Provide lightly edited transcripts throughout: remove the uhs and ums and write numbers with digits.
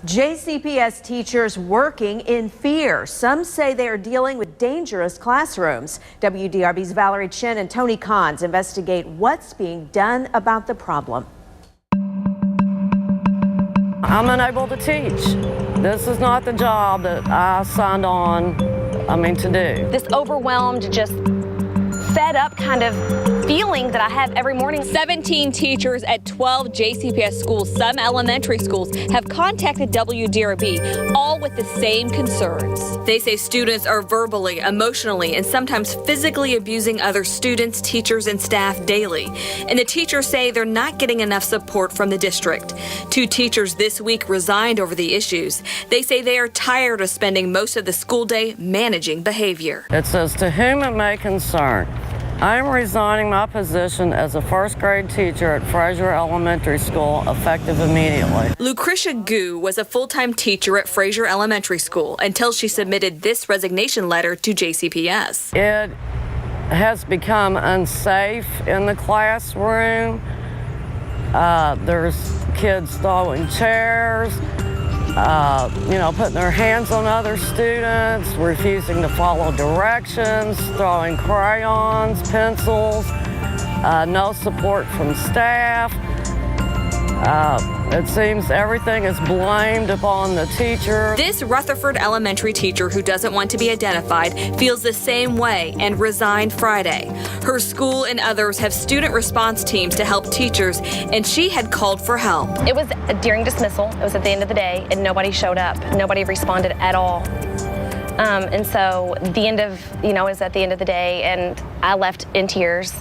JCPS teachers working in fear. Some say they are dealing with dangerous classrooms. WDRB's Valerie Chen and Tony Kahns investigate what's being done about the problem. I'm unable to teach. This is not the job that I signed on, to do. This overwhelmed, just fed up kind of feeling that I have every morning. 17 teachers at 12 JCPS schools, some elementary schools, have contacted WDRB, all with the same concerns. They say students are verbally, emotionally, and sometimes physically abusing other students, teachers, and staff daily. And the teachers say they're not getting enough support from the district. 2 teachers this week resigned over the issues. They say they are tired of spending most of the school day managing behavior. It says, to whom it may concern. I am resigning my position as a first grade teacher at Fraser Elementary School effective immediately. Lucretia Gu was a full-time teacher at Fraser Elementary School until she submitted this resignation letter to JCPS. It has become unsafe in the classroom. There's kids throwing chairs, putting their hands on other students, refusing to follow directions, throwing crayons, pencils, no support from staff. It seems everything is blamed upon the teacher. This Rutherford Elementary teacher, who doesn't want to be identified, feels the same way and resigned Friday. Her school and others have student response teams to help teachers, and she had called for help. It was during dismissal. It was at the end of the day, and nobody showed up. Nobody responded at all. And so the end of, it was at the end of the day, and I left in tears.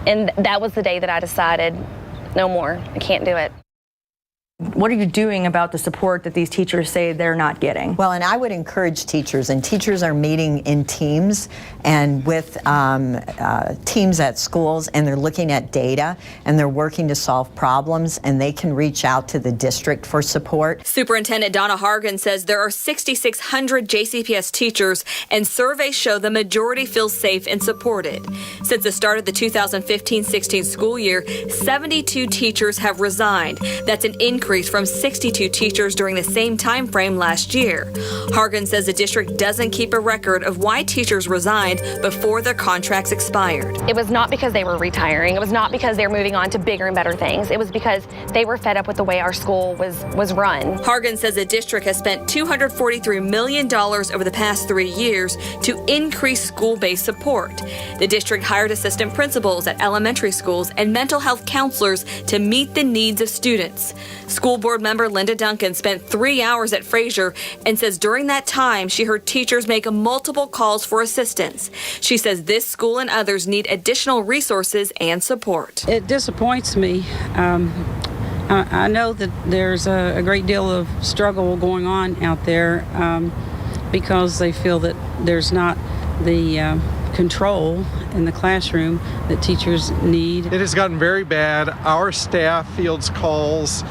And that was the day that I decided, no more. I can't do it. What are you doing about the support that these teachers say they're not getting? Well, and I would encourage teachers, and teachers are meeting in teams and with teams at schools, and they're looking at data, and they're working to solve problems, and they can reach out to the district for support. Superintendent Donna Hargan says there are 6,600 JCPS teachers, and surveys show the majority feel safe and supported. Since the start of the 2015-16 school year, 72 teachers have resigned. That's an increase from 62 teachers during the same time frame last year. Hargan says the district doesn't keep a record of why teachers resigned before their contracts expired. It was not because they were retiring. It was not because they were moving on to bigger and better things. It was because they were fed up with the way our school was run. Hargan says the district has spent $243 million over the past 3 years to increase school-based support. The district hired assistant principals at elementary schools and mental health counselors to meet the needs of students. School board member Linda Duncan spent 3 hours at Fraser and says during that time she heard teachers make multiple calls for assistance. She says this school and others need additional resources and support. It disappoints me. I know that there's a great deal of struggle going on out there because they feel that there's not the control in the classroom that teachers need. It has gotten very bad. Our staff fields calls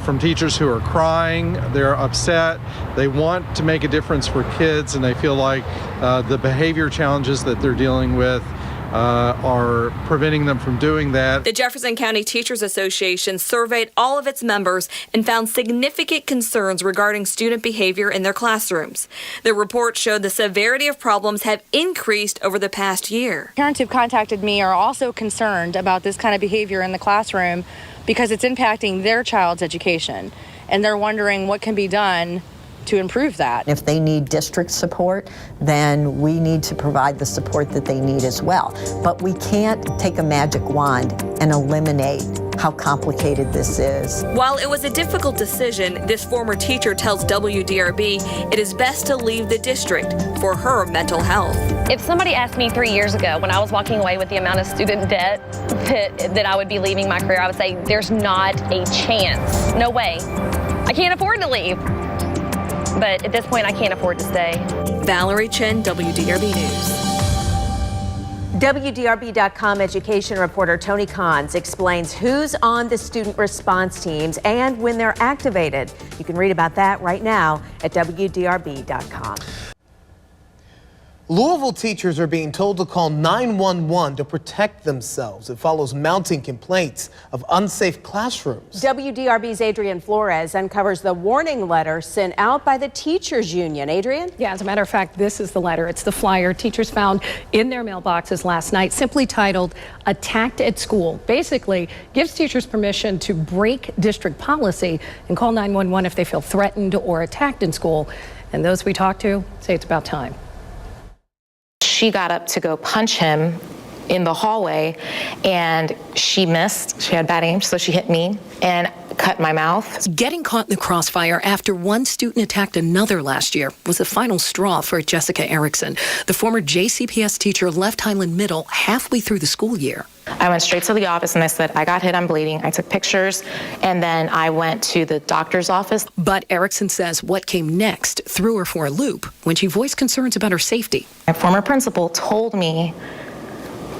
from teachers who are crying, they're upset, they want to make a difference for kids, and they feel like the behavior challenges that they're dealing with are preventing them from doing that. The Jefferson County Teachers Association surveyed all of its members and found significant concerns regarding student behavior in their classrooms. The report showed the severity of problems have increased over the past year. Parents who've contacted me are also concerned about this kind of behavior in the classroom because it's impacting their child's education, and they're wondering what can be done to improve that. If they need district support, then we need to provide the support that they need as well. But we can't take a magic wand and eliminate how complicated this is. While it was a difficult decision, this former teacher tells WDRB it is best to leave the district for her mental health. If somebody asked me 3 years ago when I was walking away with the amount of student debt that I would be leaving my career, I would say there's not a chance. No way. I can't afford to leave. But at this point, I can't afford to stay. Valerie Chen, WDRB News. WDRB.com education reporter Tony Kahns explains who's on the student response teams and when they're activated. You can read about that right now at WDRB.com. Louisville teachers are being told to call 911 to protect themselves. It follows mounting complaints of unsafe classrooms. WDRB's Adrian Flores uncovers the warning letter sent out by the teachers union. Adrian? Yeah, as a matter of fact, this is the letter. It's the flyer teachers found in their mailboxes last night, simply titled "Attacked at School." Basically gives teachers permission to break district policy and call 911 if they feel threatened or attacked in school. And those we talked to say it's about time. She got up to go punch him in the hallway and she missed. She had bad aim, so she hit me and cut my mouth. Getting caught in the crossfire after one student attacked another last year was the final straw for Jessica Erickson. The former JCPS teacher left Highland Middle halfway through the school year. I went straight to the office and I said, I got hit, I'm bleeding. I took pictures and then I went to the doctor's office. But Erickson says what came next threw her for a loop when she voiced concerns about her safety. My former principal told me,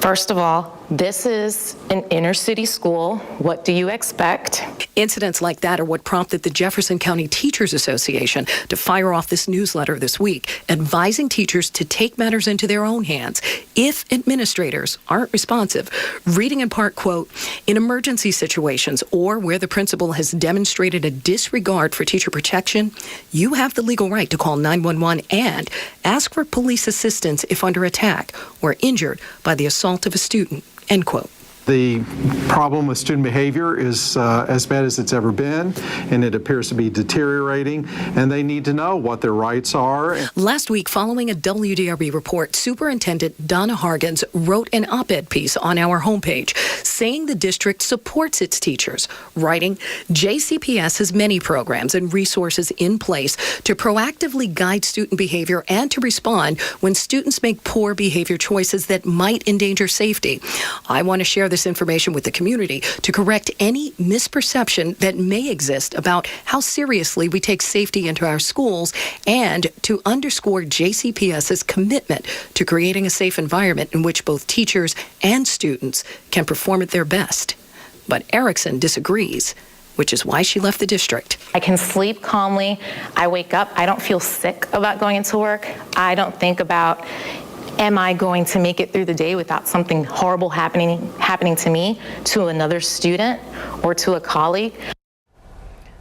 first of all, this is an inner city school. What do you expect? Incidents like that are what prompted the Jefferson County Teachers Association to fire off this newsletter this week, advising teachers to take matters into their own hands if administrators aren't responsive. Reading in part, quote, in emergency situations or where the principal has demonstrated a disregard for teacher protection, you have the legal right to call 911 and ask for police assistance if under attack or injured by the assault of a student. End quote. The problem with student behavior is as bad as it's ever been, and it appears to be deteriorating, and they need to know what their rights are. Last week, following a WDRB report, Superintendent Donna Hargens wrote an op-ed piece on our homepage saying the district supports its teachers, writing, JCPS has many programs and resources in place to proactively guide student behavior and to respond when students make poor behavior choices that might endanger safety. I want to share this information with the community to correct any misperception that may exist about how seriously we take safety into our schools and to underscore JCPS's commitment to creating a safe environment in which both teachers and students can perform at their best. But Erickson disagrees, which is why she left the district. I can sleep calmly. I wake up. I don't feel sick about going into work. I don't think about, am I going to make it through the day without something horrible happening to me, to another student, or to a colleague?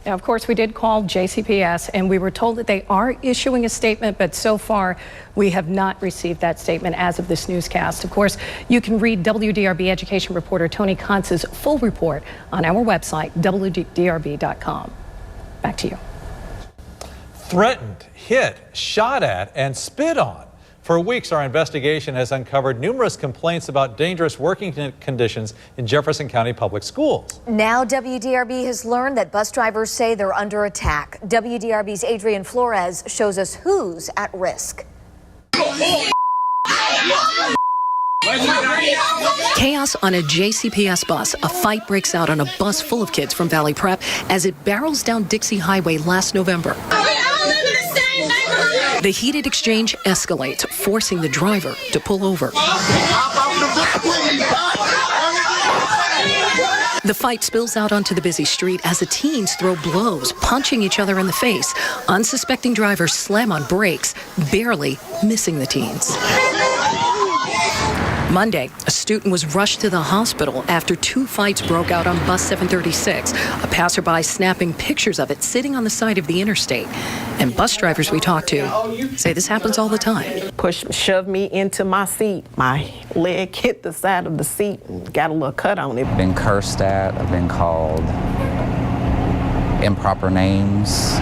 Now, of course, we did call JCPS and we were told that they are issuing a statement, but so far we have not received that statement as of this newscast. Of course, you can read WDRB education reporter Tony Kontz's full report on our website, WDRB.com. Back to you. Threatened, hit, shot at, and spit on. For weeks, our investigation has uncovered numerous complaints about dangerous working conditions in Jefferson County Public Schools. Now WDRB has learned that bus drivers say they're under attack. WDRB's Adrian Flores shows us who's at risk. Chaos on a JCPS bus. A fight breaks out on a bus full of kids from Valley Prep as it barrels down Dixie Highway last November. The heated exchange escalates, forcing the driver to pull over. The fight spills out onto the busy street as the teens throw blows, punching each other in the face. Unsuspecting drivers slam on brakes, barely missing the teens. Monday, a student was rushed to the hospital after two fights broke out on bus 736. A passerby snapping pictures of it sitting on the side of the interstate. And bus drivers we talked to say this happens all the time. Shoved me into my seat. My leg hit the side of the seat and got a little cut on it. I've been cursed at, I've been called improper names.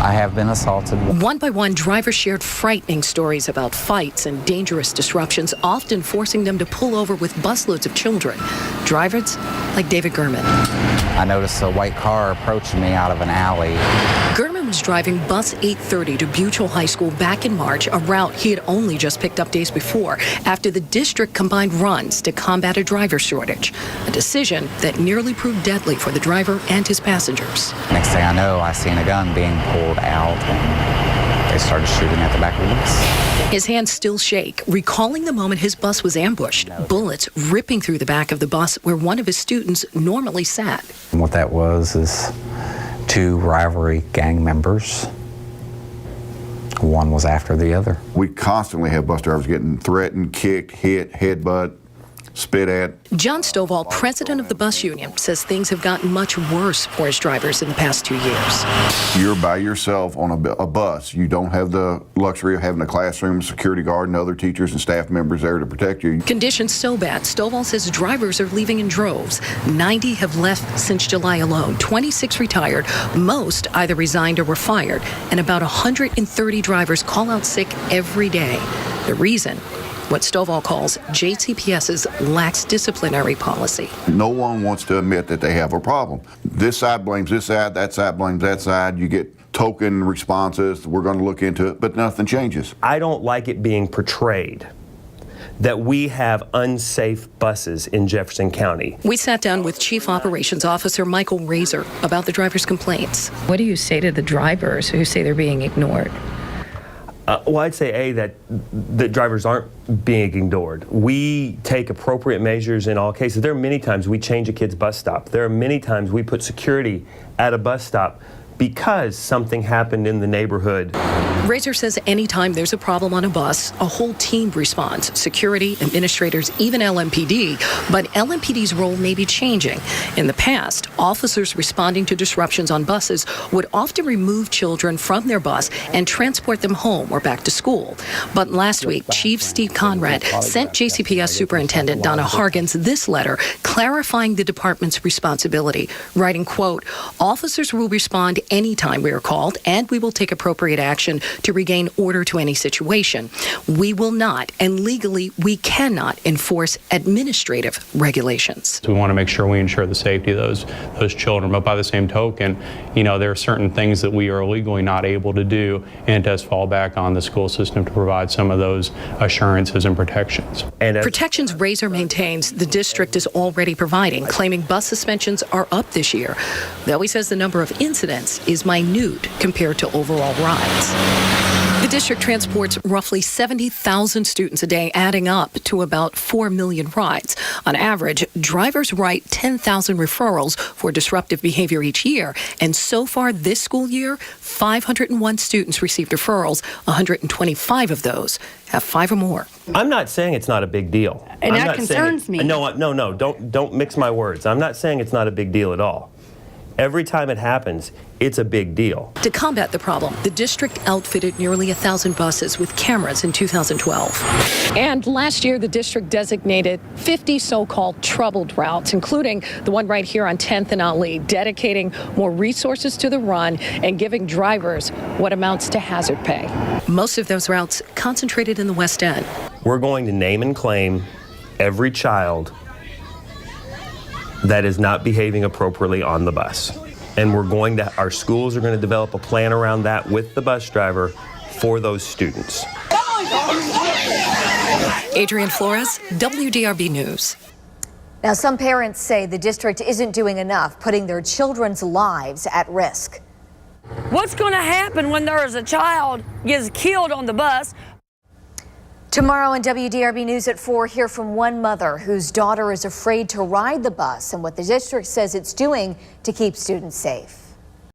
I have been assaulted. One by one, drivers shared frightening stories about fights and dangerous disruptions, often forcing them to pull over with busloads of children. Drivers like David Gurman. I noticed a white car approaching me out of an alley. Gurman was driving bus 830 to Buchel High School back in March, a route he had only just picked up days before, after the district combined runs to combat a driver shortage, a decision that nearly proved deadly for the driver and his passengers. Next thing I know, I seen a gun being pulled out and they started shooting at the back of the bus. His hands still shake, recalling the moment his bus was ambushed, bullets ripping through the back of the bus where one of his students normally sat. And what that was is two rivalry gang members one was after the other. We constantly have bus drivers getting threatened, kicked, hit, headbutt, spit at. John Stovall, president of the bus union, says things have gotten much worse for his drivers in the past 2 years. You're by yourself on a bus. You don't have the luxury of having a classroom, security guard, and other teachers and staff members there to protect you. Conditions so bad, Stovall says drivers are leaving in droves. 90 have left since July alone. 26 retired. Most either resigned or were fired. And about 130 drivers call out sick every day. The reason? What Stovall calls JCPS's lax disciplinary policy. No one wants to admit that they have a problem. This side blames this side, that side blames that side. You get token responses, we're going to look into it, but nothing changes. I don't like it being portrayed that we have unsafe buses in Jefferson County. We sat down with Chief Operations Officer Michael Razor about the drivers' complaints. What do you say to the drivers who say they're being ignored? Well, I'd say, A, that the drivers aren't being ignored. We take appropriate measures in all cases. There are many times we change a kid's bus stop. There are many times we put security at a bus stop because something happened in the neighborhood. Razor says anytime there's a problem on a bus, a whole team responds. Security, administrators, even LMPD. But LMPD's role may be changing. In the past, officers responding to disruptions on buses would often remove children from their bus and transport them home or back to school. But last week, Chief Steve Conrad sent JCPS Superintendent Donna Hargens this letter clarifying the department's responsibility, writing, quote, "Officers will respond anytime we are called, and we will take appropriate action to regain order to any situation. We will not, and legally we cannot, enforce administrative regulations." We want to make sure we ensure the safety of those children, but by the same token, there are certain things that we are legally not able to do, and it does fall back on the school system to provide some of those assurances and protections. Protections Razor maintains the district is already providing, claiming bus suspensions are up this year, though he says the number of incidents is minute compared to overall rides. The district transports roughly 70,000 students a day, adding up to about 4 million rides. On average, drivers write 10,000 referrals for disruptive behavior each year. And so far this school year, 501 students received referrals. 125 of those have 5 or more. I'm not saying it's not a big deal. And that concerns me. No, don't mix my words. I'm not saying it's not a big deal at all. Every time it happens, it's a big deal. To combat the problem, the district outfitted nearly 1,000 buses with cameras in 2012. And last year, the district designated 50 so-called troubled routes, including the one right here on 10th and Ali, dedicating more resources to the run and giving drivers what amounts to hazard pay. Most of those routes concentrated in the West End. We're going to name and claim every child that is not behaving appropriately on the bus. And our schools are going to develop a plan around that with the bus driver for those students. Adrienne Flores, WDRB News. Now, some parents say the district isn't doing enough, putting their children's lives at risk. What's going to happen when there is a child gets killed on the bus? Tomorrow on WDRB News at 4, hear from one mother whose daughter is afraid to ride the bus and what the district says it's doing to keep students safe.